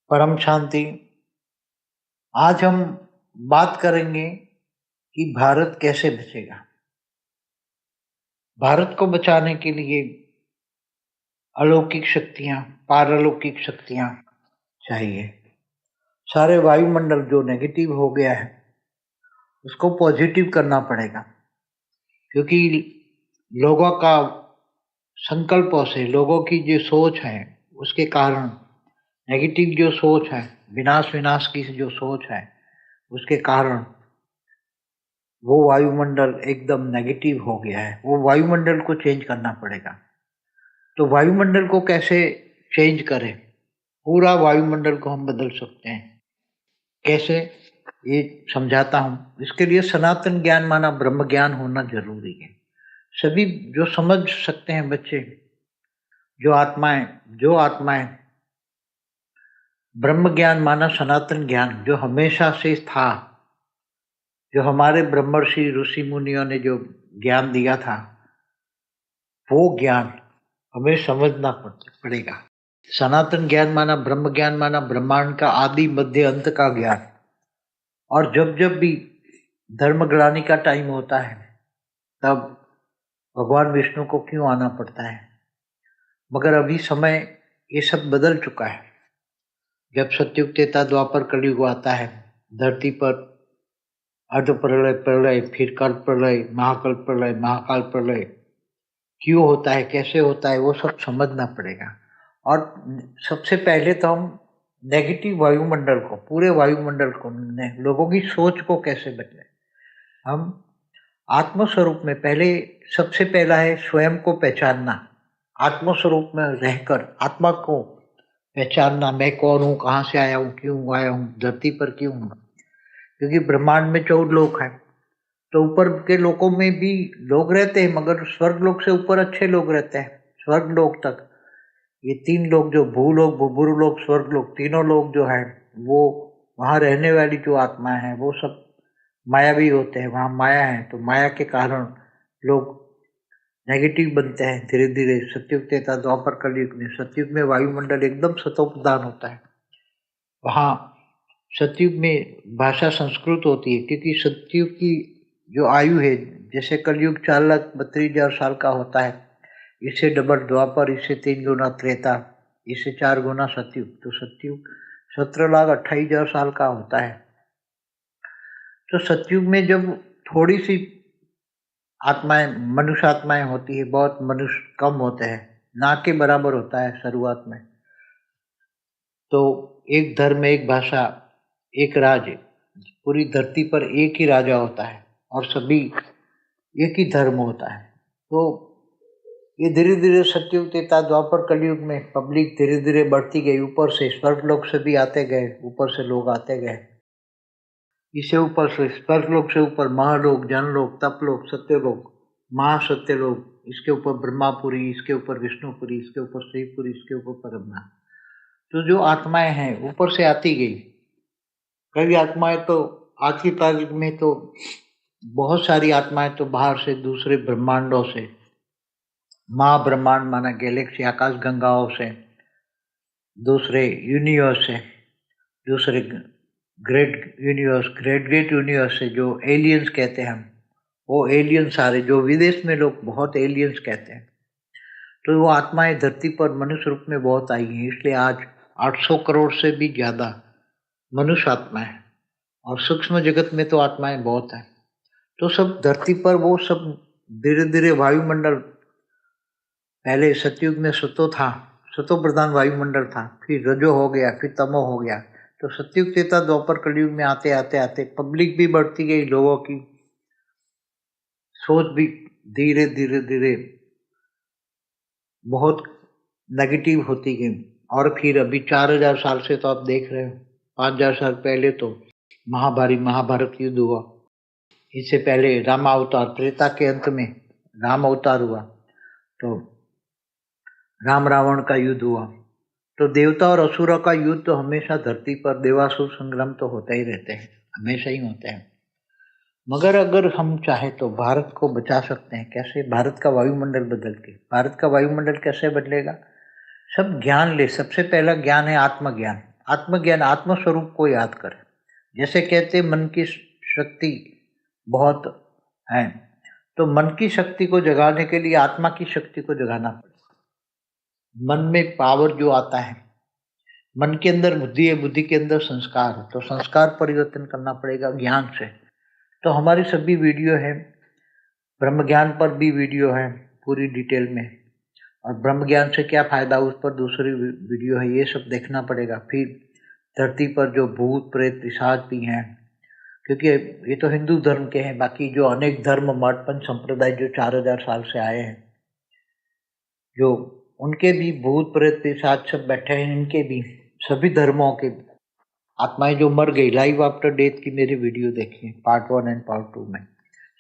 परम शांति। आज हम बात करेंगे कि भारत कैसे बचेगा। भारत को बचाने के लिए अलौकिक शक्तियां, पारलौकिक शक्तियां चाहिए। सारे वायुमंडल जो नेगेटिव हो गया है उसको पॉजिटिव करना पड़ेगा, क्योंकि लोगों का संकल्पों से, लोगों की जो सोच है उसके कारण, नेगेटिव जो सोच है, विनाश की जो सोच है उसके कारण वो वायुमंडल एकदम नेगेटिव हो गया है। वो वायुमंडल को चेंज करना पड़ेगा। तो वायुमंडल को कैसे चेंज करें? पूरा वायुमंडल को हम बदल सकते हैं। कैसे, ये समझाता हूँ। इसके लिए सनातन ज्ञान माना ब्रह्म ज्ञान होना जरूरी है। सभी जो समझ सकते हैं बच्चे, जो आत्माएं ब्रह्म ज्ञान माना सनातन ज्ञान जो हमेशा से था, जो हमारे ब्रह्मर्षि ऋषि मुनियों ने जो ज्ञान दिया था, वो ज्ञान हमें समझना पड़ेगा। सनातन ज्ञान माना ब्रह्मांड का आदि मध्य अंत का ज्ञान। और जब जब भी धर्मग्लानि का टाइम होता है तब भगवान विष्णु को क्यों आना पड़ता है? मगर अभी समय ये सब बदल चुका है। जब सतयुग त्रेता द्वापर कलयुग आता है, धरती पर अर्ध प्रलय, प्रलय, फिर कल प्रलय, महाकल प्रलय, महाकाल प्रलय क्यों होता है, कैसे होता है, वो सब समझना पड़ेगा। और सबसे पहले तो हम नेगेटिव वायुमंडल को, पूरे वायुमंडल को, लोगों की सोच को कैसे बदले। हम आत्मस्वरूप में पहले, सबसे पहला है स्वयं को पहचानना। आत्मस्वरूप में रहकर आत्मा को पहचानना, मैं कौन हूँ, कहाँ से आया हूँ, क्यों आया हूँ, धरती पर क्यों हूँ। क्योंकि ब्रह्मांड में 14 लोक है, तो ऊपर के लोकों में भी लोग रहते हैं, मगर स्वर्ग लोक से ऊपर अच्छे लोग रहते हैं। स्वर्ग लोक तक ये 3 लोग, जो भूलोक, भूभुरलोक, स्वर्ग लोक, तीनों लोग जो है, वो वहाँ रहने वाली जो आत्माएं हैं वो सब मायावी होते हैं। वहाँ माया है, तो माया के कारण लोग नेगेटिव बनते हैं धीरे धीरे। सतयुग त्रेता द्वापर कलयुग में, सतयुग में वायुमंडल एकदम सतोप्रधान होता है। वहाँ सतयुग में भाषा संस्कृत होती है, क्योंकि सतयुग की जो आयु है, जैसे कलयुग 4,32,000 साल का होता है, इससे डबल द्वापर, इससे 3 गुना त्रेता, इससे 4 गुना सतयुग, तो सतयुग 17,28,000 साल का होता है। तो सतयुग में जब थोड़ी सी आत्माएं, मनुष्य आत्माएं होती है, बहुत मनुष्य कम होते हैं, ना के बराबर होता है शुरुआत में। तो एक धर्म, एक भाषा, एक राज्य, पूरी धरती पर एक ही राजा होता है और सभी एक ही धर्म होता है। तो ये धीरे धीरे सतयुग त्रेता द्वापर कलयुग में पब्लिक धीरे धीरे बढ़ती गई। ऊपर से स्वर्गलोक से भी आते गए, ऊपर से लोग आते गए, इससे ऊपर से स्वर्गलोक से ऊपर महालोक, जनलोक, तपलोक, सत्यलोक, महासत्यलोक, इसके ऊपर ब्रह्मापुरी, इसके ऊपर विष्णुपुरी, इसके ऊपर शिवपुरी, इसके ऊपर परमधाम। तो जो आत्माएं हैं ऊपर से आती गई। कई आत्माएं तो आज की तारीख में तो बहुत सारी आत्माएं तो बाहर से, दूसरे ब्रह्मांडों से, महाब्रह्मांड माना गैलेक्सी, आकाश गंगाओं से, दूसरे यूनिवर्स से, दूसरे ग्रेट यूनिवर्स, ग्रेट यूनिवर्स से, जो एलियंस कहते हैं हम, वो एलियंस सारे, जो विदेश में लोग बहुत एलियंस कहते हैं। तो वो आत्माएं धरती पर मनुष्य रूप में बहुत आई हैं, इसलिए आज 800 करोड़ से भी ज्यादा मनुष्य आत्माएं, और सूक्ष्म जगत में तो आत्माएं बहुत हैं। तो सब धरती पर वो सब धीरे धीरे वायुमंडल, पहले सतयुग में सतो था, सतो प्रधान वायुमंडल था, फिर रजो हो गया, फिर तमो हो गया। तो सतयुग त्रेता द्वापर कलयुग में आते आते आते पब्लिक भी बढ़ती गई, लोगों की सोच भी धीरे धीरे धीरे बहुत नेगेटिव होती गई। और फिर अभी 4,000 साल से तो आप देख रहे हो, 5,000 साल पहले तो महाभारत युद्ध हुआ। इससे पहले राम अवतार, त्रेता के अंत में राम अवतार हुआ, तो राम रावण का युद्ध हुआ। तो देवता और असुरों का युद्ध तो हमेशा धरती पर, देवासुर संग्राम तो होता ही रहते हैं, हमेशा ही होते हैं। मगर अगर हम चाहे तो भारत को बचा सकते हैं। कैसे? भारत का वायुमंडल बदल के। भारत का वायुमंडल कैसे बदलेगा? सब ज्ञान ले। सबसे पहला ज्ञान है आत्मज्ञान। आत्मज्ञान आत्मस्वरूप को याद करें। जैसे कहते मन की शक्ति बहुत है, तो मन की शक्ति को जगाने के लिए आत्मा की शक्ति को जगाना पड़ेगा। मन में पावर जो आता है, मन के अंदर बुद्धि है, बुद्धि के अंदर संस्कार है, तो संस्कार परिवर्तन करना पड़ेगा ज्ञान से। तो हमारी सभी वीडियो है, ब्रह्म ज्ञान पर भी वीडियो है पूरी डिटेल में, और ब्रह्म ज्ञान से क्या फायदा उस पर दूसरी वीडियो है, ये सब देखना पड़ेगा। फिर धरती पर जो भूत प्रेत पिशाच भी हैं, क्योंकि ये तो हिंदू धर्म के हैं, बाकी जो अनेक धर्म मठ पंच संप्रदाय जो 4000 साल से आए हैं, जो उनके भी भूत प्रेत पिशाच सब बैठे हैं, इनके भी सभी धर्मों के आत्माएं जो मर गई, लाइव आफ्टर डेथ की मेरी वीडियो देखिए पार्ट 1 एंड पार्ट 2 में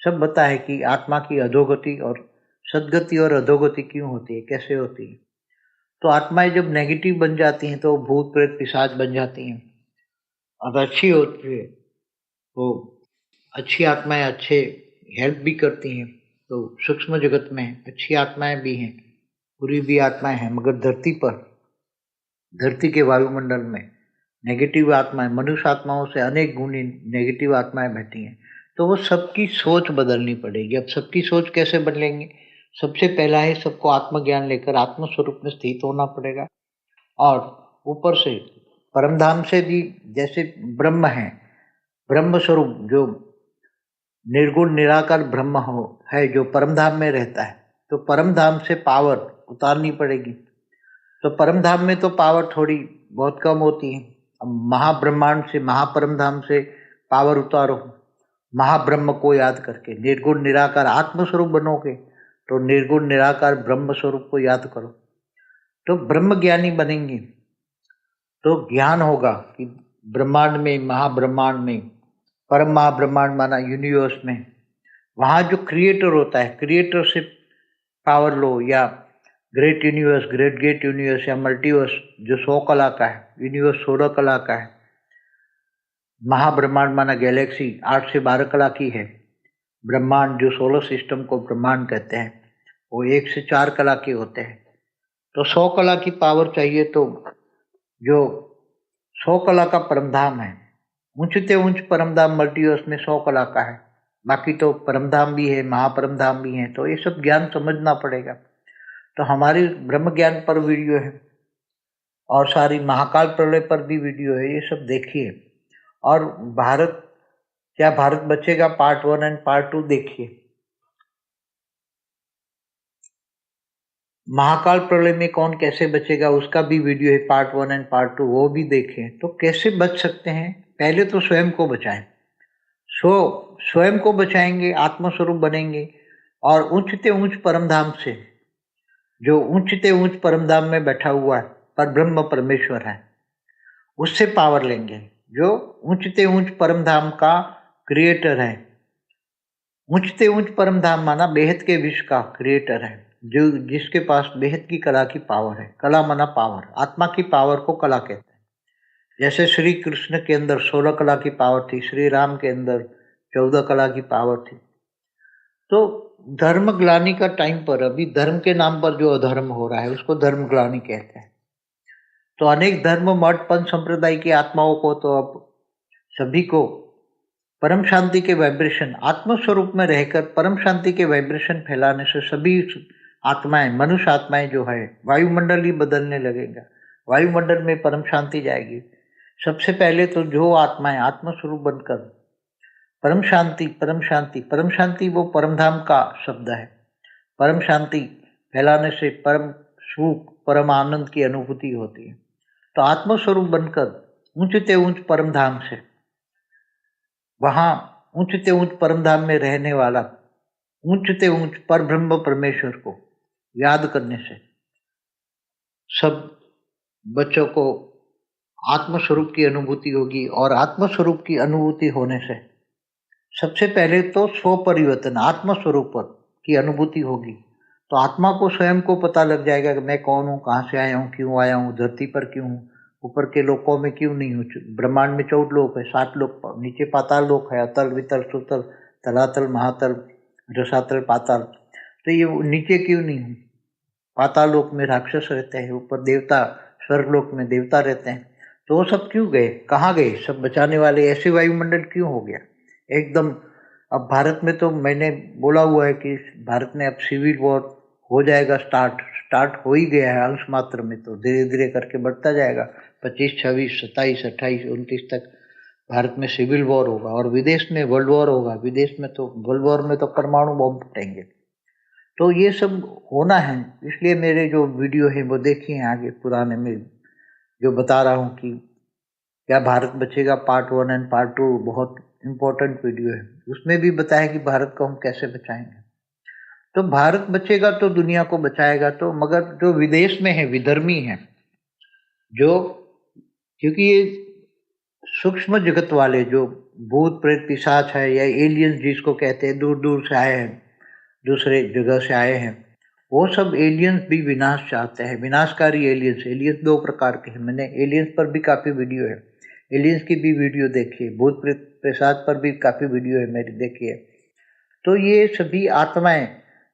सब बता है कि आत्मा की अधोगति और सदगति और अधोगति क्यों होती है, कैसे होती है। तो आत्माएं जब नेगेटिव बन जाती हैं तो भूत प्रेत पिशाच बन जाती हैं, अब अच्छी होती है तो अच्छी आत्माएं अच्छे हेल्प भी करती हैं। तो सूक्ष्म जगत में अच्छी आत्माएं भी हैं, बुरी भी आत्माएं हैं, मगर धरती के वायुमंडल में नेगेटिव आत्माएं, मनुष्य आत्माओं से अनेक गुनी नेगेटिव आत्माएं बैठी हैं। तो वो सबकी सोच बदलनी पड़ेगी। अब सबकी सोच कैसे बदलेंगे? सबसे पहला है सबको आत्मज्ञान लेकर आत्म स्वरूप में स्थित होना पड़ेगा, और ऊपर से परमधाम से भी, जैसे ब्रह्म है, ब्रह्म स्वरूप जो निर्गुण निराकार ब्रह्म हो है, जो परमधाम में रहता है, तो परमधाम से पावर उतारनी पड़ेगी। तो परमधाम में तो पावर थोड़ी बहुत कम होती है। अब महाब्रह्मांड से, महापरमधाम से पावर उतारो, महाब्रह्म को याद करके। निर्गुण निराकार आत्मस्वरूप बनोगे तो निर्गुण निराकार ब्रह्म स्वरूप को याद करो, तो ब्रह्म ज्ञानी बनेंगे। तो ज्ञान होगा कि ब्रह्मांड में, महाब्रह्मांड में, परम महाब्रह्मांड माना यूनिवर्स में, वहाँ जो क्रिएटर होता है, क्रिएटर से पावर लो, या great universe, great gate universe या मल्टीवर्स जो 100 कला का है, यूनिवर्स 16 कला का है, महाब्रह्मांड माना गैलेक्सी 8 से 12 कला की है, ब्रह्मांड जो सोलर सिस्टम को ब्रह्मांड कहते हैं वो 1 से 4 कला के होते हैं। तो 100 कला की पावर चाहिए, तो जो 100 कला का परमधाम है, ऊंचते ऊंच परमधाम मल्टीवर्स में 100 कला का है, बाकी तो परमधाम भी है, महापरमधाम भी है। तो ये सब ज्ञान समझना पड़ेगा। तो हमारी ब्रह्म ज्ञान पर वीडियो है, और सारी महाकाल प्रलय पर भी वीडियो है, ये सब देखिए। और भारत, क्या भारत बचेगा पार्ट 1 एंड पार्ट 2 देखिए। महाकाल प्रलय में कौन कैसे बचेगा उसका भी वीडियो है पार्ट 1 एंड पार्ट 2, वो भी देखें। तो कैसे बच सकते हैं? पहले तो स्वयं को बचाएं। स्वयं को बचाएंगे, आत्मस्वरूप बनेंगे, और ऊंचते ऊंच परमधाम से, जो ऊंचते ऊंच परमधाम में बैठा हुआ है पर ब्रह्म परमेश्वर है, उससे पावर लेंगे, जो ऊंचते ऊंच परमधाम का क्रिएटर है। ऊंचते ऊंच परमधाम माना बेहद के विश्व का क्रिएटर है, जो जिसके पास बेहद की कला की पावर है। कला माना पावर, आत्मा की पावर को कला कहते हैं। जैसे श्री कृष्ण के अंदर 16 कला की पावर थी, श्री राम के अंदर 14 कला की पावर थी। तो धर्म ग्लानि का टाइम पर, अभी धर्म के नाम पर जो अधर्म हो रहा है उसको धर्म ग्लानि कहते हैं। तो अनेक धर्म मठ पंच संप्रदाय की आत्माओं को, तो अब सभी को परम शांति के वाइब्रेशन, आत्मस्वरूप में रहकर परम शांति के वाइब्रेशन फैलाने से सभी आत्माएं, मनुष्य आत्माएं जो है, वायुमंडल ही बदलने लगेगा। वायुमंडल में परम शांति जाएगी। सबसे पहले तो जो आत्माएं आत्मस्वरूप बनकर परम शांति, परम शांति, परम शांति वो परमधाम का शब्द है। परम शांति फैलाने से परम सुख, परम आनंद की अनुभूति होती है। तो आत्मस्वरूप बनकर ऊंचते ऊंच परमधाम से, वहां ऊंचते ऊंच परमधाम में रहने वाला ऊंचते ऊंच पर ब्रह्म परमेश्वर को याद करने से सब बच्चों को आत्मस्वरूप की अनुभूति होगी। और आत्मस्वरूप की अनुभूति होने से सबसे पहले तो स्व परिवर्तन, आत्मस्वरूप की अनुभूति होगी। तो आत्मा को स्वयं को पता लग जाएगा कि मैं कौन हूँ, कहाँ से आया हूँ, क्यों आया हूँ, धरती पर क्यों हूँ, ऊपर के लोकों में क्यों नहीं हूँ। ब्रह्मांड में 14 लोक है, 7 लोक, नीचे पाताल लोक है, अतल वितल सुतल तलातल महातल रसातल पाताल। तो ये नीचे क्यों नहीं हूँ? पाताल लोक में राक्षस रहते हैं, ऊपर देवता, स्वर्ग लोक में देवता रहते हैं। तो वो सब क्यों गए, कहाँ गए सब बचाने वाले, ऐसे वायुमंडल क्यों हो गया एकदम। अब भारत में तो मैंने बोला हुआ है कि भारत में अब सिविल वॉर हो जाएगा, स्टार्ट हो ही गया है अंश मात्र में, तो धीरे धीरे करके बढ़ता जाएगा। 25, 26, 27, 28, 29 तक भारत में सिविल वॉर होगा और विदेश में वर्ल्ड वॉर होगा। विदेश में तो वर्ल्ड वॉर में तो परमाणु बम फटेंगे। तो ये सब होना है, इसलिए मेरे जो वीडियो है वो देखिए आगे पुराने में, जो बता रहा हूँ कि क्या भारत बचेगा पार्ट 1 एंड पार्ट 2 बहुत इम्पोर्टेंट वीडियो है। उसमें भी बताया कि भारत को हम कैसे बचाएंगे। तो भारत बचेगा तो दुनिया को बचाएगा। तो मगर जो विदेश में है, विधर्मी है, जो, क्योंकि ये सूक्ष्म जगत वाले जो भूत प्रेत पिशाच है या एलियंस जिसको कहते हैं, दूर दूर से आए हैं, दूसरे जगह से आए हैं, वो सब एलियंस भी विनाश चाहते हैं, विनाशकारी एलियंस। एलियंस दो प्रकार के हैं, मैंने एलियंस पर भी काफ़ी वीडियो है, एलियंस की भी वीडियो देखिए, भूत प्रेत पिशाच पर भी काफ़ी वीडियो है मेरी, देखिए। तो ये सभी आत्माएं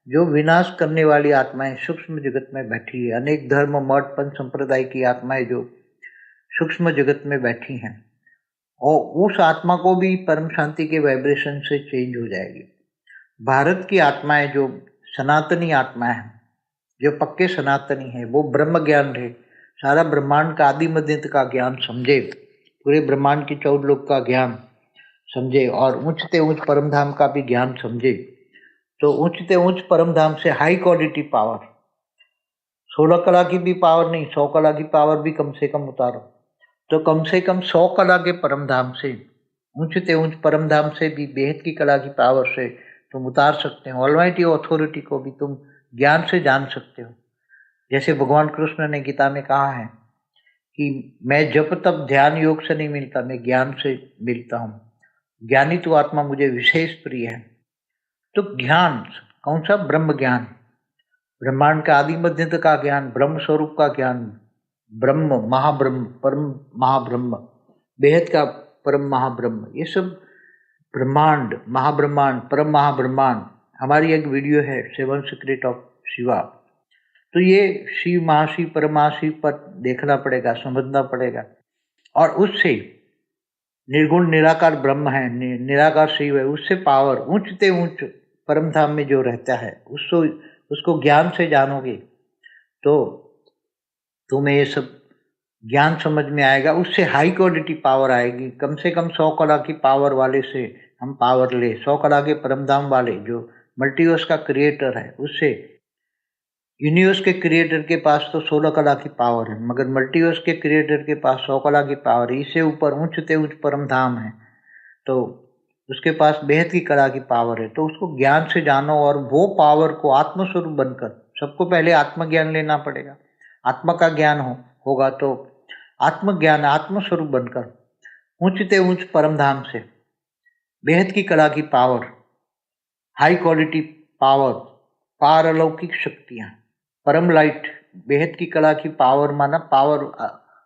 जो विनाश करने वाली आत्माएं सूक्ष्म जगत में बैठी है, अनेक धर्म मठ पंथ संप्रदाय की आत्माएं जो सूक्ष्म जगत में बैठी हैं, और उस आत्मा को भी परम शांति के वाइब्रेशन से चेंज हो जाएगी। भारत की आत्माएं जो सनातनी आत्माएं हैं, जो पक्के सनातनी हैं, वो ब्रह्म ज्ञान रहे, सारा ब्रह्मांड का आदि मध्य अंत का ज्ञान समझे, पूरे ब्रह्मांड की 14 लोक का ज्ञान समझे और ऊंचते ऊंच परम धाम का भी ज्ञान समझे। तो ऊंचते ऊंच परम धाम से हाई क्वालिटी पावर, 16 कला की भी पावर नहीं, 100 कला की पावर भी कम से कम उतारो, तो कम से कम 100 कला के परम धाम से, ऊंचते ऊंच परम धाम से भी बेहद की कला की पावर से तुम उतार सकते हो। ऑलमाइटी अथॉरिटी को भी तुम ज्ञान से जान सकते हो। जैसे भगवान कृष्ण ने गीता में कहा है कि मैं जप तप ध्यान योग से नहीं मिलता, मैं ज्ञान से मिलता हूँ, ज्ञानी तो आत्मा मुझे विशेष प्रिय है। तो ज्ञान कौन सा? ब्रह्म ज्ञान, ब्रह्मांड का आदि मध्य अंत का ज्ञान, ब्रह्म स्वरूप का ज्ञान, ब्रह्म महाब्रह्म, परम महाब्रह्म, बेहद का परम महाब्रह्म, ये सब ब्रह्मांड, महाब्रह्मांड, परम महाब्रह्मांड। हमारी एक वीडियो है 7 सीक्रेट ऑफ शिवा। तो ये शिव महाशिव परम महाशिव पर देखना पड़ेगा, समझना पड़ेगा। और उससे निर्गुण निराकार ब्रह्म है, निराकार शिव है, उससे पावर ऊंचते ऊंच परम धाम में जो रहता है उसको ज्ञान से जानोगे तो तुम्हें ये सब ज्ञान समझ में आएगा। उससे हाई क्वालिटी पावर आएगी। कम से कम 100 कला की पावर वाले से हम पावर ले, 100 कला के परमधाम वाले जो मल्टीवर्स का क्रिएटर है, उससे, यूनिवर्स के क्रिएटर के पास तो 16 कला की पावर है, मगर मल्टीवर्स के क्रिएटर के पास 100 कला की पावर है। इससे ऊपर ऊंचते ऊंच परम धाम है, तो उसके पास बेहद की कला की पावर है। तो उसको ज्ञान से जानो और वो पावर को आत्मस्वरूप बनकर, सबको पहले आत्मज्ञान लेना पड़ेगा। आत्मा का ज्ञान होगा तो आत्मज्ञान, आत्मस्वरूप बनकर ऊंचते ऊंच परम धाम से बेहद की कला की पावर, हाई क्वालिटी पावर, पारलौकिक शक्तियां, परम लाइट, बेहद की कला की पावर, माना पावर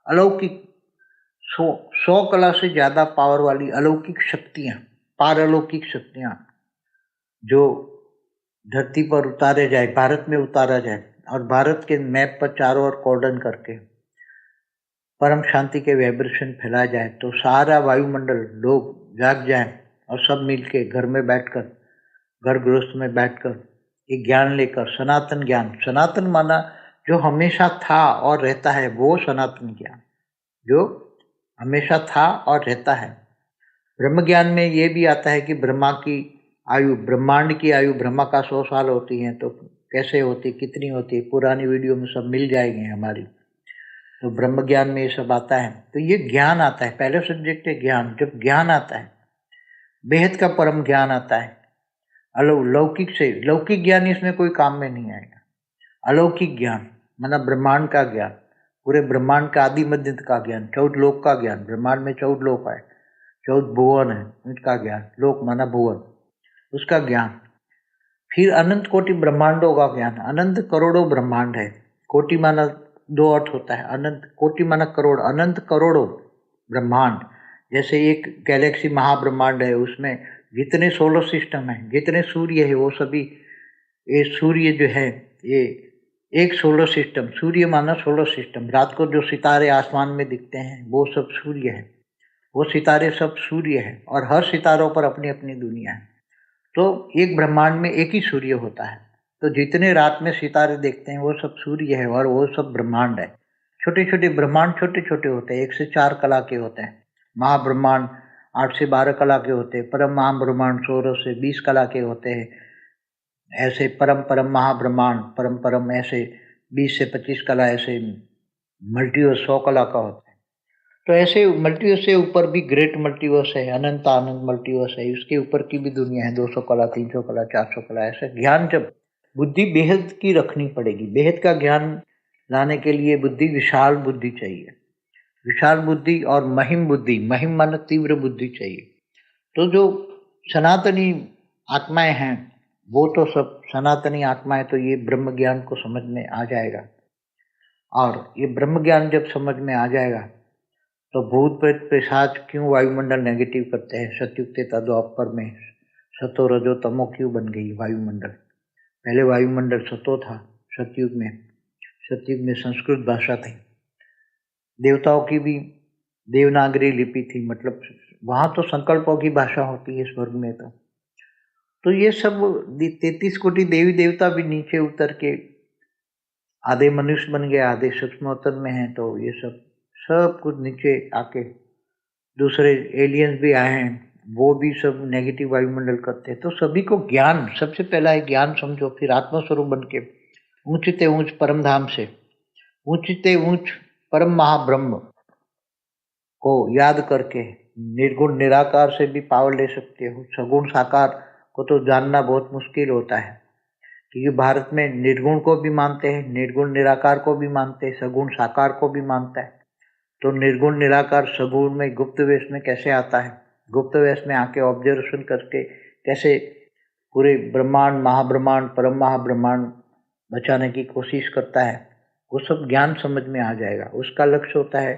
अलौकिक, 100 कला से ज्यादा पावर वाली अलौकिक शक्तियां, पारलौकिक शक्तियां जो धरती पर उतारे जाए, भारत में उतारा जाए और भारत के मैप पर चारों ओर कॉर्डन करके परम शांति के वाइब्रेशन फैला जाए, तो सारा वायुमंडल लोग जाग जाएं और सब मिलके घर में बैठकर, घर गृहस्थ में बैठकर एक ज्ञान लेकर, सनातन ज्ञान, सनातन माना जो हमेशा था और रहता है, वो सनातन ज्ञान जो हमेशा था और रहता है। ब्रह्म ज्ञान में ये भी आता है कि ब्रह्मा की आयु, ब्रह्मांड की आयु ब्रह्मा का 100 साल होती है, तो कैसे होती, कितनी होती, पुरानी वीडियो में सब मिल जाएंगे हमारी। तो ब्रह्म ज्ञान में ये सब आता है। तो ये ज्ञान आता है, पहले सब्जेक्ट है ज्ञान। जब ज्ञान आता है, बेहद का परम ज्ञान आता है, लौकिक से, लौकिक ज्ञान इसमें कोई काम में नहीं आएगा। अलौकिक ज्ञान माना ब्रह्मांड का ज्ञान, पूरे ब्रह्मांड का आदि मध्य अंत का ज्ञान, 14 लोक का ज्ञान। ब्रह्मांड में 14 लोक है, 14 भुवन है, उनका ज्ञान, लोक माना भुवन, उसका ज्ञान। फिर अनंत कोटि ब्रह्मांडों का ज्ञान, अनंत करोड़ों ब्रह्मांड है। कोटि माना 2 अर्थ होता है, अनंत, कोटि माना करोड़, अनंत करोड़ों ब्रह्मांड। जैसे एक गैलेक्सी महाब्रह्मांड है, उसमें जितने सोलर सिस्टम है, जितने सूर्य है, वो सभी, ये सूर्य जो है, ये एक सोलर सिस्टम, सूर्य माना सोलर सिस्टम, रात को जो सितारे आसमान में दिखते हैं वो सब सूर्य है, वो सितारे सब सूर्य है और हर सितारों पर अपनी अपनी दुनिया है। तो एक ब्रह्मांड में एक ही सूर्य होता है, तो जितने रात में सितारे देखते हैं वो सब सूर्य है और वो सब ब्रह्मांड है। छोटे छोटे ब्रह्मांड छोटे छोटे होते हैं, 1 से 4 कला के होते हैं। महाब्रह्मांड 8 से 12 कला के होते हैं, परम महाब्रह्मांड 16 से 20 कला के होते हैं। ऐसे परम परम महाब्रह्मांड परम परम ऐसे 20 से 25 कला, ऐसे मल्टीवर्स 100 कला का होता है। तो ऐसे मल्टीवर्स से ऊपर भी ग्रेट मल्टीवर्स है, अनंत आनंद मल्टीवर्स है, उसके ऊपर की भी दुनिया है, 200 कला, 300 कला, 400 कला। ऐसे ज्ञान जब बुद्धि बेहद की रखनी पड़ेगी, बेहद का ज्ञान लाने के लिए बुद्धि, विशाल बुद्धि चाहिए, विशाल बुद्धि और महिम बुद्धि, महिम माना तीव्र बुद्धि चाहिए। तो जो सनातनी आत्माएं हैं वो तो सब सनातनी आत्माएं, तो ये ब्रह्म ज्ञान को समझ में आ जाएगा। और ये ब्रह्म ज्ञान जब समझ में आ जाएगा तो भूत प्रेत पिशाच क्यों वायुमंडल नेगेटिव करते हैं, सतयुग त्रेता द्वापर में सतो रजो तमो क्यों बन गई वायुमंडल। पहले वायुमंडल सतो था, सतयुग में संस्कृत भाषा थी, देवताओं की भी देवनागरी लिपि थी, मतलब वहाँ तो संकल्पों की भाषा होती है स्वर्ग में। तो ये सब 33 कोटि देवी देवता भी नीचे उतर के आधे मनुष्य बन गए, आधे सूक्ष्मोत्तर में हैं, तो ये सब कुछ नीचे आके दूसरे एलियंस भी आए हैं, वो भी सब नेगेटिव वायुमंडल करते हैं। तो सभी को ज्ञान, सबसे पहला है ज्ञान समझो, फिर आत्मस्वरूप बन के ऊंचते ऊंच परम धाम से ऊंचते ऊंच परम महाब्रह्म को याद करके निर्गुण निराकार से भी पावर ले सकते हो। सगुण साकार को तो जानना बहुत मुश्किल होता है, क्योंकि भारत में निर्गुण को भी मानते हैं, निर्गुण निराकार को भी मानते हैं, सगुण साकार को भी मानता है। तो निर्गुण निराकार सगुण में गुप्त वेश में कैसे आता है, गुप्त वेश में आके ऑब्जर्वेशन करके कैसे पूरे ब्रह्मांड, महाब्रह्मांड, परम महाब्रह्मांड बचाने की कोशिश करता है, वो सब ज्ञान समझ में आ जाएगा। उसका लक्ष्य होता है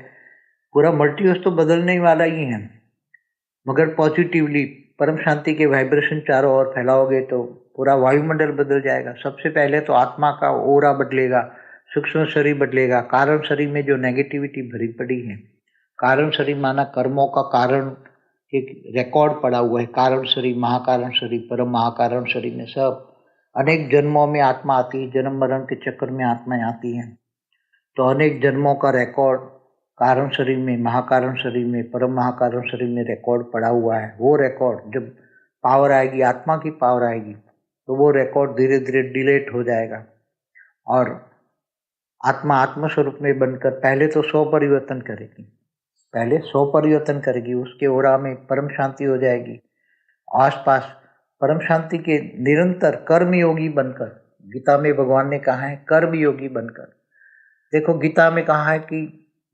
पूरा मल्टीवर्स तो बदलने वाला ही है, मगर पॉजिटिवली परम शांति के वाइब्रेशन चारों ओर फैलाओगे तो पूरा वायुमंडल बदल जाएगा। सबसे पहले तो आत्मा का ओरा बदलेगा, सूक्ष्म शरीर बदलेगा। कारण शरीर में जो नेगेटिविटी भरी पड़ी है, कारण शरीर माना कर्मों का कारण एक रिकॉर्ड पड़ा हुआ है, कारण शरीर, महाकारण शरीर, परम महाकारण शरीर में सब अनेक जन्मों में आत्मा आती है, जन्म मरण के चक्कर में आत्माएं आती हैं। तो अनेक जन्मों का रिकॉर्ड कारण शरीर में, महाकारण शरीर में, परम महाकारण शरीर में रिकॉर्ड पड़ा हुआ है। वो रिकॉर्ड जब पावर आएगी, आत्मा की पावर आएगी, तो वो रिकॉर्ड धीरे धीरे डिलीट हो जाएगा और आत्मा आत्मस्वरूप में बनकर पहले तो 100 परिवर्तन करेगी, पहले 100 परिवर्तन करेगी, उसके ओरा में परम शांति हो जाएगी। आसपास परम शांति के निरंतर कर्म योगी बनकर, गीता में भगवान ने कहा है कर्म योगी बनकर। देखो गीता में कहा है कि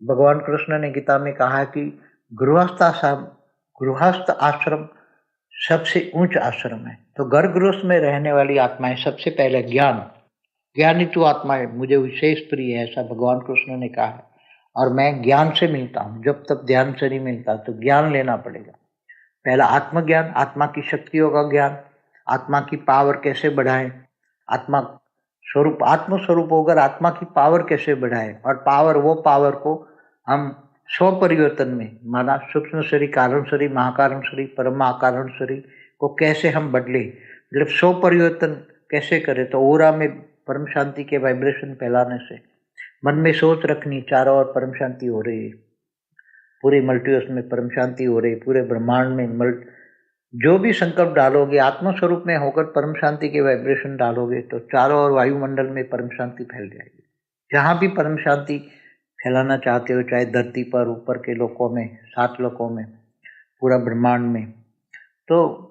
भगवान कृष्ण ने गीता में कहा है कि गृहस्थ आश्रम सबसे ऊंच आश्रम है। तो घर गृहस्थ में रहने वाली आत्माएं सबसे पहले ज्ञानी तू आत्मा है, मुझे विशेष प्रिय है, ऐसा भगवान कृष्ण ने कहा है। और मैं ज्ञान से मिलता हूँ, जब तक ध्यान से नहीं मिलता तो ज्ञान लेना पड़ेगा। पहला आत्मज्ञान, आत्मा की शक्तियों का ज्ञान, आत्मा की पावर कैसे बढ़ाएं, आत्म स्वरूप होकर आत्मा की पावर कैसे बढ़ाएं, और वो पावर को हम 100 परिवर्तन में माना सूक्ष्म शरीर, कारण शरीर, महाकारण शरीर, परम महाकारण शरीर को कैसे हम बदले, मतलब 100 परिवर्तन कैसे करें। तो ओरा में परम शांति के वाइब्रेशन फैलाने से मन में सोच रखनी, चारों ओर परम शांति हो रही है, पूरे मल्टीवर्स में परम शांति हो रही, पूरे ब्रह्मांड में जो भी संकल्प डालोगे, आत्मस्वरूप में होकर परम शांति के वाइब्रेशन डालोगे तो चारों ओर वायुमंडल में परम शांति फैल जाएगी। जहाँ भी परम शांति फैलाना चाहते हो, चाहे धरती पर, ऊपर के लोकों में, 7 लोकों में, पूरा ब्रह्मांड में, तो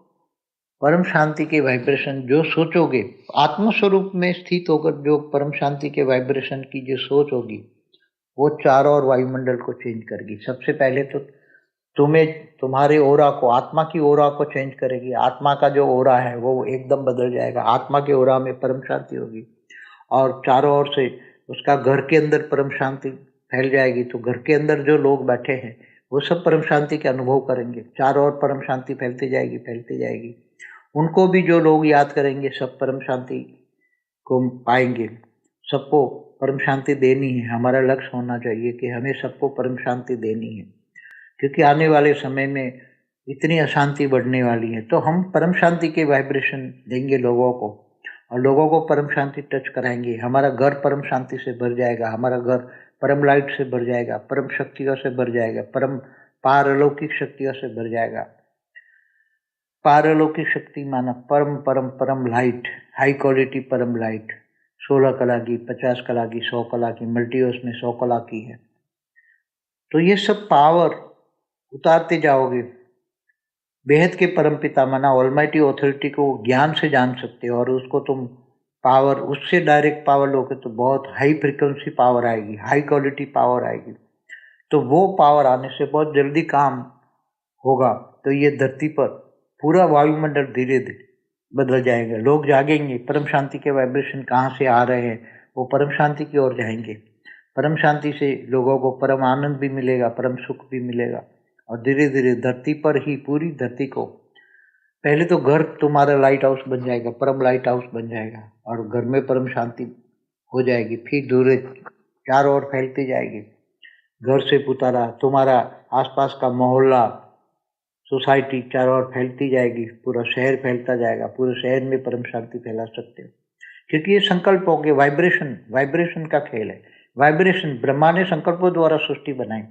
परम शांति के वाइब्रेशन जो सोचोगे, आत्मस्वरूप में स्थित होकर जो परम शांति के वाइब्रेशन की जो सोच होगी, वो चारों ओर वायुमंडल को चेंज करेगी। सबसे पहले तो तुम्हारे ओरा को, आत्मा की ओरा को चेंज करेगी। आत्मा का जो ओरा है वो एकदम बदल जाएगा, आत्मा के ओरा में परम शांति होगी और चारों ओर से उसका घर के अंदर परम शांति फैल जाएगी। तो घर के अंदर जो लोग बैठे हैं वो सब परम शांति के अनुभव करेंगे, चारों ओर परम शांति फैलती जाएगी। उनको भी जो लोग याद करेंगे सब परम शांति को पाएंगे, सबको परम शांति देनी है। हमारा लक्ष्य होना चाहिए कि हमें सबको परम शांति देनी है, क्योंकि आने वाले समय में इतनी अशांति बढ़ने वाली है। तो हम परम शांति के वाइब्रेशन देंगे लोगों को, और लोगों को परम शांति टच कराएंगे। हमारा घर परम शांति से भर जाएगा, हमारा घर परम लाइट से भर जाएगा, परम शक्तियों से भर जाएगा, परम पारलौकिक शक्तियों से भर जाएगा। पारलौकिक शक्ति माना परम परम परम लाइट, हाई क्वालिटी परम लाइट, 16 कला की, 50 कला की, 100 कला की, मल्टीवर्स में 100 कला की है। तो ये सब पावर उतारते जाओगे। बेहद के परम पिता माना ऑलमाइटी ऑथोरिटी को ज्ञान से जान सकते हो, और उसको तुम पावर, उससे डायरेक्ट पावर लोगे तो बहुत हाई फ्रिक्वेंसी पावर आएगी, हाई क्वालिटी पावर आएगी। तो वो पावर आने से बहुत जल्दी काम होगा। तो ये धरती पर पूरा वायुमंडल धीरे धीरे बदल जाएगा। लोग जागेंगे, परम शांति के वाइब्रेशन कहाँ से आ रहे हैं, वो परम शांति की ओर जाएंगे। परम शांति से लोगों को परम आनंद भी मिलेगा, परम सुख भी मिलेगा, और धीरे धीरे धरती पर ही, पूरी धरती को, पहले तो घर तुम्हारा लाइट हाउस बन जाएगा, परम लाइट हाउस बन जाएगा, और घर में परम शांति हो जाएगी। फिर दूर चारों ओर फैलती जाएगी। घर से पुतारा, तुम्हारा आसपास का मोहल्ला, सोसाइटी चारों ओर फैलती जाएगी, पूरा शहर फैलता जाएगा। पूरे शहर में परम शांति फैला सकते हो, क्योंकि ये संकल्प हो गए। वाइब्रेशन, वाइब्रेशन का खेल है। वाइब्रेशन, ब्रह्मा ने संकल्पों द्वारा सृष्टि बनाई,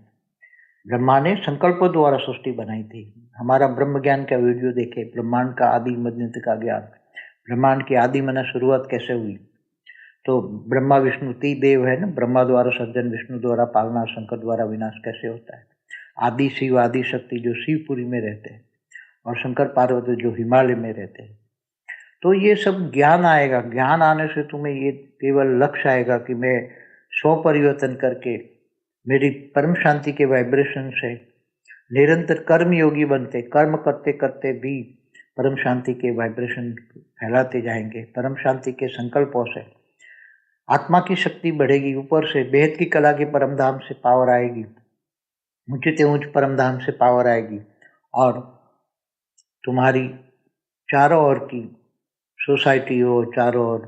ब्रह्मा ने संकल्पों द्वारा सृष्टि बनाई थी। हमारा ब्रह्म ज्ञान का वीडियो देखे, ब्रह्मांड का आदि मध्य अंत का ज्ञान, ब्रह्मांड की आदि मना शुरुआत कैसे हुई। तो ब्रह्मा विष्णु तीन देव है ना, ब्रह्मा द्वारा सर्जन, विष्णु द्वारा पालना, शंकर द्वारा विनाश कैसे होता है। आदि शिव, आदि शक्ति जो शिवपुरी में रहते हैं, और शंकर पार्वती जो हिमालय में रहते हैं। तो ये सब ज्ञान आएगा। ज्ञान आने से तुम्हें ये केवल लक्ष्य आएगा कि मैं स्व परिवर्तन करके मेरी परम शांति के वाइब्रेशन से निरंतर कर्म योगी बनते, कर्म करते करते भी परम शांति के वाइब्रेशन फैलाते जाएंगे। परम शांति के संकल्पों से आत्मा की शक्ति बढ़ेगी, ऊपर से बेहद की कला के परम धाम से पावर आएगी, ऊंचे ऊंच परम धाम से पावर आएगी, और तुम्हारी चारों ओर की सोसाइटी हो, चारों ओर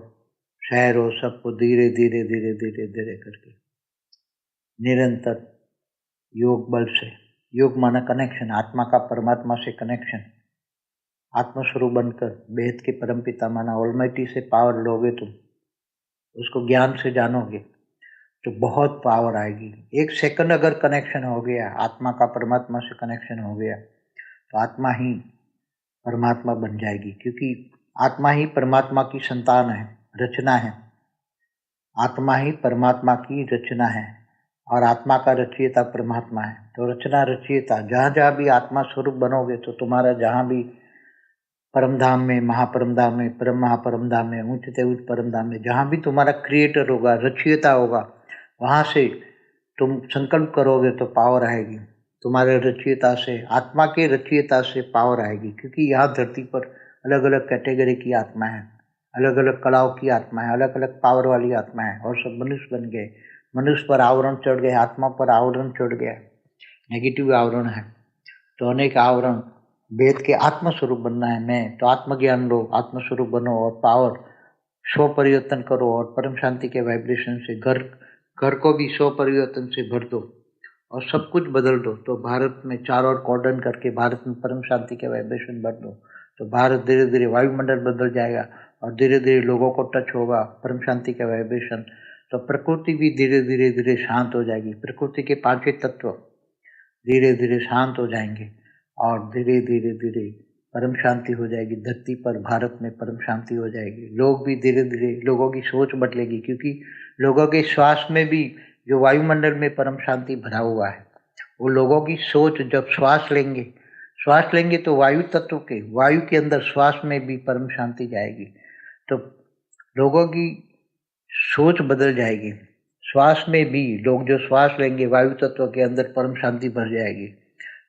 शहर हो, सबको धीरे धीरे धीरे धीरे धीरे करके निरंतर योग बल से, योग माना कनेक्शन, आत्मा का परमात्मा से कनेक्शन, आत्मस्वरूप बनकर बेहद के परमपिता माना ऑलमाइटी से पावर लोगे तुम, उसको ज्ञान से जानोगे तो बहुत पावर आएगी। एक सेकंड अगर कनेक्शन हो गया, आत्मा का परमात्मा से कनेक्शन हो गया, तो आत्मा ही परमात्मा बन जाएगी, क्योंकि आत्मा ही परमात्मा की संतान है, रचना है। आत्मा ही परमात्मा की रचना है, और आत्मा का रचयिता परमात्मा है। तो रचना रचयिता, जहाँ जहाँ भी आत्मा स्वरूप बनोगे तो तुम्हारा जहाँ भी परम धाम में, महापरम धाम में, परम महापरम धाम में, ऊंचते ऊंच परम धाम में, जहाँ भी तुम्हारा क्रिएटर होगा, रचयिता होगा, वहाँ से तुम संकल्प करोगे तो पावर आएगी। तुम्हारे रचयिता से, आत्मा के रचयिता से पावर आएगी, क्योंकि यहाँ धरती पर अलग अलग कैटेगरी की आत्मा है, अलग अलग कलाओं की आत्मा है, अलग अलग पावर वाली आत्मा है, और सब मनुष्य बन गए। मनुष्य पर आवरण चढ़ गए, आत्मा पर आवरण चढ़ गया, नेगेटिव आवरण है। तो अनेक आवरण, वेद के आत्मस्वरूप बनना है मैं, तो आत्मज्ञान लो, आत्मस्वरूप बनो, और पावर स्व परिवर्तन करो, और परम शांति के वाइब्रेशन से घर को भी स्व परिवर्तन से भर दो, और सब कुछ बदल दो। तो भारत में चारों ओर कॉर्डन करके भारत में परम शांति के वाइब्रेशन भर दो, तो भारत धीरे धीरे वायुमंडल बदल जाएगा, और धीरे धीरे लोगों को टच होगा परम शांति का वाइब्रेशन। तो प्रकृति भी धीरे धीरे धीरे शांत हो जाएगी। प्रकृति के पांचों तत्व धीरे धीरे शांत हो जाएंगे, और धीरे धीरे धीरे परम शांति हो जाएगी धरती पर, भारत में परम शांति हो जाएगी। लोग भी धीरे धीरे, लोगों की सोच बदलेगी, क्योंकि लोगों के श्वास में भी जो वायुमंडल में परम शांति भरा हुआ है, वो लोगों की सोच, जब श्वास लेंगे तो वायु तत्व के, वायु के अंदर श्वास में भी परम शांति जाएगी। तो लोगों की सोच बदल जाएगी। श्वास में भी लोग जो श्वास लेंगे, वायु तत्व के अंदर परम शांति भर जाएगी।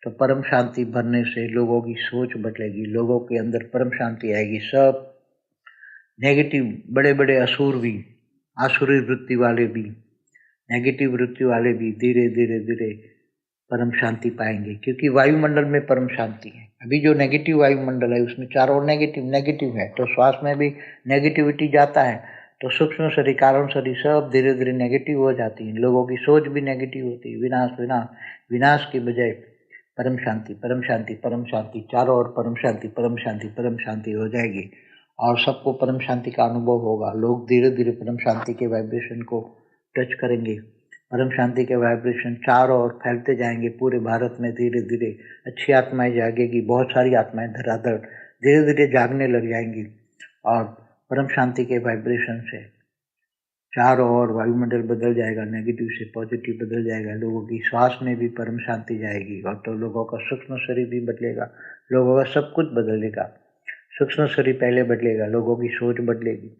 तो परम शांति भरने से लोगों की सोच बदलेगी, लोगों के अंदर परम शांति आएगी। सब नेगेटिव बड़े बड़े असुर भी, आसुरी वृत्ति वाले भी, नेगेटिव वृत्ति वाले भी धीरे धीरे धीरे परम शांति पाएंगे, क्योंकि वायुमंडल में परम शांति है। अभी जो नेगेटिव वायुमंडल है उसमें चारों ओर नेगेटिव है, तो श्वास में भी नेगेटिविटी जाता है, तो सूक्ष्म शरीर, कारण शरीर सब धीरे धीरे नेगेटिव हो जाती है। लोगों की सोच भी नेगेटिव होती है। विनाश विनाश विनाश की बजाय परम शांति, परम शांति, परम शांति, चारों ओर परम शांति, परम शांति, परम शांति हो जाएगी और सबको परम शांति का अनुभव होगा। लोग धीरे धीरे परम शांति के वाइब्रेशन को टच करेंगे। परम शांति के वाइब्रेशन चारों ओर फैलते जाएंगे पूरे भारत में। धीरे धीरे अच्छी आत्माएं जागेगी, बहुत सारी आत्माएं धराधर धीरे धीरे जागने लग जाएंगी और परम शांति के वाइब्रेशन से चारों ओर वायुमंडल बदल जाएगा, नेगेटिव से पॉजिटिव बदल जाएगा। लोगों की श्वास में भी परम शांति जाएगी और तो लोगों का सूक्ष्म शरीर भी बदलेगा, लोगों का सब कुछ बदलेगा। सूक्ष्म शरीर पहले बदलेगा, लोगों की सोच बदलेगी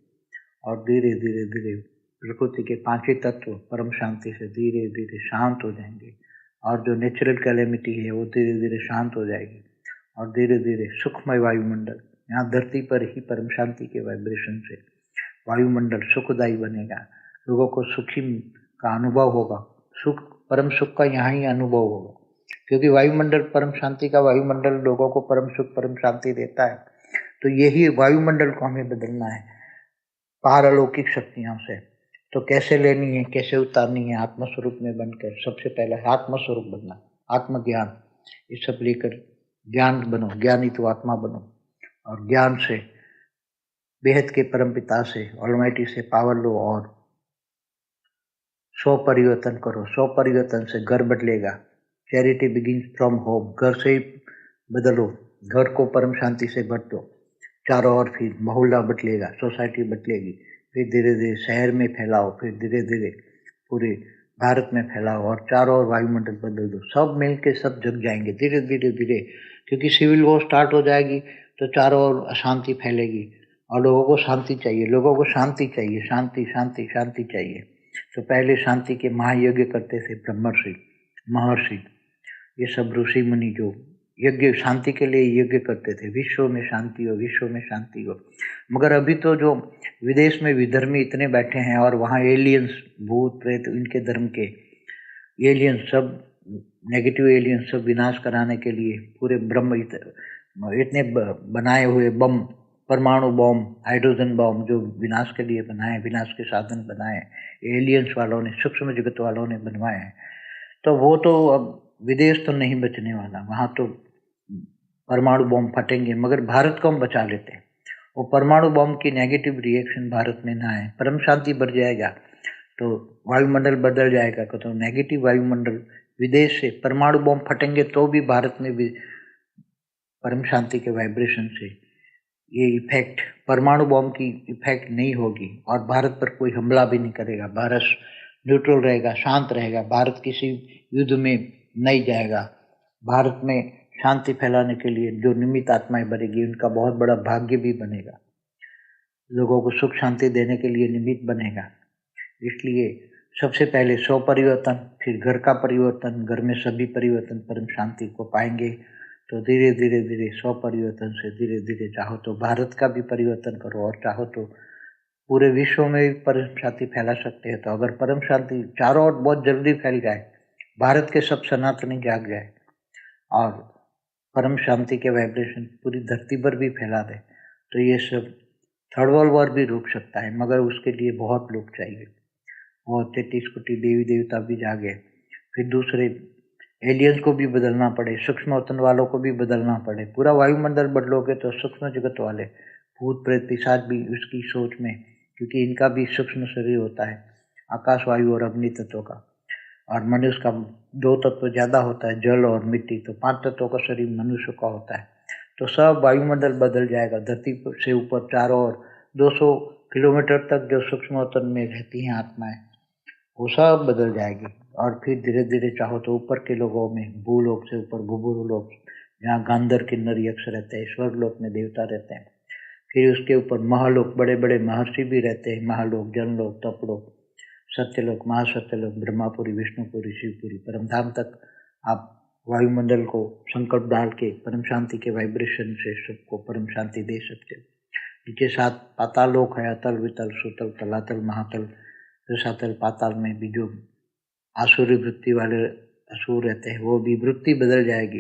और धीरे धीरे धीरे प्रकृति के पांचों तत्व परम शांति से धीरे धीरे शांत हो जाएंगे और जो नेचुरल कैलेमिटी है वो धीरे धीरे शांत हो जाएगी और धीरे धीरे सुखमय वायुमंडल, यहाँ धरती पर ही परम शांति के वाइब्रेशन से वायुमंडल सुखदायी बनेगा। लोगों को सुखी का अनुभव होगा, सुख, परम सुख का यहाँ ही अनुभव होगा क्योंकि वायुमंडल परम शांति का वायुमंडल लोगों को परम सुख परम शांति देता है। तो यही वायुमंडल को हमें बदलना है पारलौकिक शक्तियों से। तो कैसे लेनी है, कैसे उतारनी है? आत्मस्वरूप में बनकर सबसे पहले आत्मस्वरूप बनना, आत्मज्ञान, ये सब लेकर ज्ञान बनो, ज्ञानी तो आत्मा बनो और ज्ञान से बेहद के परमपिता से ऑलमाइटी से पावर लो और स्व परिवर्तन करो। स्व परिवर्तन से घर बदलेगा। चैरिटी बिगिंस फ्रॉम होम, घर से ही बदलो, घर को परम शांति से भर दो। चारों ओर फिर मोहल्ला बदलेगा, सोसाइटी बदलेगी, फिर धीरे धीरे शहर में फैलाओ, फिर धीरे धीरे पूरे भारत में फैलाओ और चारों ओर वायुमंडल बदल दो। सब मिल के सब जग जाएंगे धीरे धीरे धीरे, क्योंकि सिविल वॉर स्टार्ट हो जाएगी तो चारों ओर अशांति फैलेगी और लोगों को शांति चाहिए, लोगों को शांति चाहिए, शांति शांति शांति चाहिए। तो पहले शांति के महायज्ञ करते थे ब्रह्मर्षि, महर्षि, ये सब ऋषि मुनि जो यज्ञ शांति के लिए यज्ञ करते थे, विश्व में शांति हो, विश्व में शांति हो। मगर अभी तो जो विदेश में विधर्मी इतने बैठे हैं और वहाँ एलियंस, भूत प्रेत, इनके धर्म के एलियंस, सब नेगेटिव एलियंस सब विनाश कराने के लिए पूरे ब्रह्म इतने बनाए हुए बम, परमाणु बम, हाइड्रोजन बम जो विनाश के लिए बनाए, विनाश के साधन बनाए एलियंस वालों ने, सूक्ष्म जगत वालों ने बनवाए हैं। तो वो तो अब विदेश तो नहीं बचने वाला, वहाँ तो परमाणु बम फटेंगे, मगर भारत को हम बचा लेते हैं। वो परमाणु बम की नेगेटिव रिएक्शन भारत में ना आए, परम शांति बढ़ जाएगा तो वायुमंडल बदल जाएगा। तो नेगेटिव वायुमंडल विदेश से परमाणु बम फटेंगे तो भी भारत में भी परम शांति के वाइब्रेशन से ये इफेक्ट, परमाणु बम की इफेक्ट नहीं होगी और भारत पर कोई हमला भी नहीं करेगा। भारत न्यूट्रल रहेगा, शांत रहेगा, भारत किसी युद्ध में नहीं जाएगा। भारत में शांति फैलाने के लिए जो निमित्त आत्माएं बनेगी उनका बहुत बड़ा भाग्य भी बनेगा, लोगों को सुख शांति देने के लिए निमित्त बनेगा। इसलिए सबसे पहले स्व परिवर्तन, फिर घर का परिवर्तन, घर में सभी परिवर्तन परम शांति को पाएंगे। तो धीरे धीरे धीरे स्व परिवर्तन से धीरे धीरे चाहो तो भारत का भी परिवर्तन करो और चाहो तो पूरे विश्व में भी परम शांति फैला सकते हैं। तो अगर परम शांति चारों ओर बहुत जल्दी फैल जाए, भारत के सब सनातनी जाग जाए और परम शांति के वाइब्रेशन पूरी धरती पर भी फैला दे, तो ये सब थर्ड वर्ल्ड वॉर भी रुक सकता है। मगर उसके लिए बहुत लोग चाहिए, और 33 कोटि देवी देवता भी जागे, फिर दूसरे एलियंस को भी बदलना पड़े, सूक्ष्म वतन वालों को भी बदलना पड़े। पूरा वायुमंडल बदलोगे तो सूक्ष्म जगत वाले भूत प्रेत पिशाच भी उसकी सोच में, क्योंकि इनका भी सूक्ष्म शरीर होता है, आकाश वायु और अग्नि तत्व का, और मनुष्य का 2 तत्व ज़्यादा होता है, जल और मिट्टी, तो 5 तत्वों का शरीर मनुष्य का होता है। तो सब वायुमंडल बदल जाएगा, धरती से ऊपर चारों ओर 200 किलोमीटर तक जो सूक्ष्म वतन में रहती हैं आत्माएं, वो सब बदल जाएगी। और फिर धीरे धीरे चाहो तो ऊपर के लोगों में, भूलोक से ऊपर भूभुलोक, जहाँ गांधर किन्नर यक्ष रहते हैं, स्वर्गलोक में देवता रहते हैं, फिर उसके ऊपर महालोक, बड़े बड़े महर्षि भी रहते हैं, महालोक, जनलोक, तपलोक, सत्यलोक, महासत्यलोक, ब्रह्मापुरी, विष्णुपुरी, शिवपुरी, परमधाम तक आप वायुमंडल को संकल्प डाल के परम शांति के वाइब्रेशन से सबको परम शांति दे सकते हो। नीचे 7 पाताल लोक है, अतल, वितल, सुतल, तलातल, महातल, रसातल, पाताल में भी जो आसुरी वृत्ति वाले असुर रहते हैं, वो भी वृत्ति बदल जाएगी,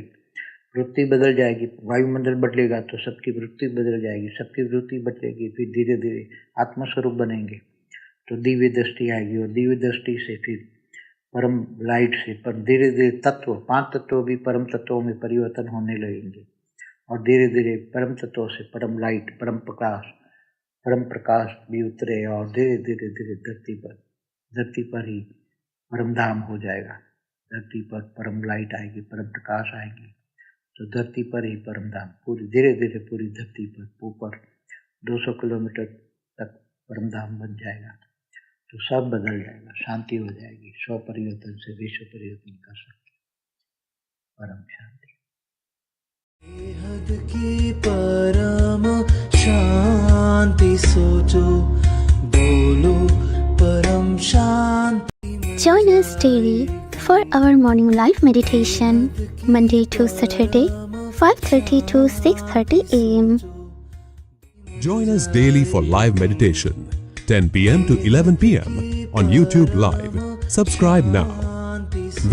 वृत्ति बदल जाएगी, वायुमंडल बदलेगा तो सबकी वृत्ति बदल जाएगी, सबकी वृत्ति बदलेगी, फिर धीरे धीरे आत्मस्वरूप बनेंगे। तो दिव्य दृष्टि आएगी, और दिव्य दृष्टि से फिर परम लाइट से पर धीरे धीरे तत्व, 5 तत्व भी परम तत्वों में परिवर्तन होने लगेंगे, और धीरे धीरे परम तत्वों से परम लाइट, परम प्रकाश भी उतरे, और धीरे धीरे धीरे धरती पर ही परम धाम हो जाएगा। धरती पर परम लाइट आएगी, परम प्रकाश आएगी, तो धरती पर ही परम धाम पूरी धीरे धीरे पूरी धरती पर ऊपर 200 किलोमीटर तक परम धाम बन जाएगा। तो सब बदल जाएगा, शांति हो जाएगी। 100 परिवर्तन से विश्व परिवर्तन कर सकते, परम शांति। बेहद की परम शांति सोचो, बोलो परम शांति। Join us daily for our morning live meditation, Monday to Saturday, 5:30 to 6:30 a.m. Join us daily for live meditation, 10 p.m. to 11 p.m. on YouTube Live. Subscribe now.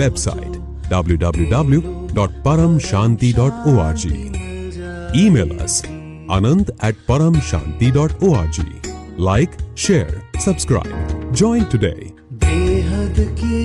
Website www.paramshanti.org. Email us anand@paramshanti.org. Like, share, subscribe. Join today. बेहद की